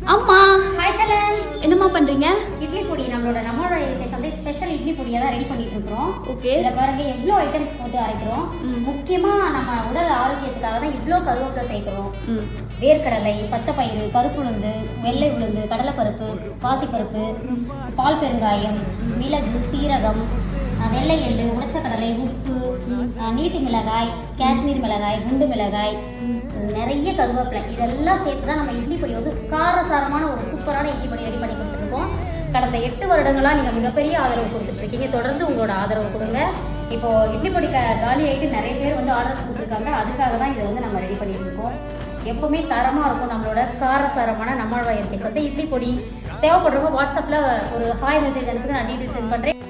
அம்மா ஹாய் சேலன்ஸ், என்னம்மா பண்றீங்க? இட்லி பொடி நம்மளோட சந்தை ஸ்பெஷல் இட்லி பொடியை தான் ரெடி பண்ணிட்டு இருக்கிறோம். ஓகே. இதில் பாருங்க எவ்வளோ ஐட்டம்ஸ் போட்டு அரைக்கிறோம். முக்கியமாக நம்ம உடல் ஆரோக்கியத்துக்காக தான் இவ்வளோ கருவேப்பிலை சேர்க்கிறோம். வேர்க்கடலை, பச்சை பயிறு, கருப்பு உளுந்து, வெள்ளை உளுந்து, கடலைப்பருப்பு, பாசிப்பருப்பு, பால் பெருங்காயம், மிளகு, சீரகம், வெள்ளை எள்ளு, உடைச்சக்கடலை, உப்பு, நீட்டு மிளகாய், காஷ்மீர் மிளகாய், குண்டு மிளகாய், நிறைய கருவேப்பிலை, இதெல்லாம் சேர்த்து தான் நம்ம இட்லி பொடி வந்து காரசாரமான ஒரு சூப்பரான இட்லி பொடி ரெடி பண்ணி கொடுத்துருக்கோம். கடந்த 8 வருடங்களாக நீங்கள் மிகப்பெரிய ஆதரவு கொடுத்துட்ருக்கீங்க. தொடர்ந்து உங்களோட ஆதரவு கொடுங்க. இப்போது இட்லி பொடி காலி ஆகிட்டு நிறைய பேர் வந்து ஆர்டர்ஸ் கொடுத்துருக்காங்க. அதுக்காக தான் இதை வந்து நம்ம ரெடி பண்ணிட்டு இருக்கோம். எப்பவுமே தரமாக இருக்கும் நம்மளோட காரசாரமான நம்மளோட இயற்கை சந்தை இட்லி பொடி. தேவைப்படுறவங்க வாட்ஸ்அப்பில் ஒரு ஹாய் மெசேஜ் அனுப்புங்க, நான் டீட்டெயில் சென்ட் பண்ணுறேன்.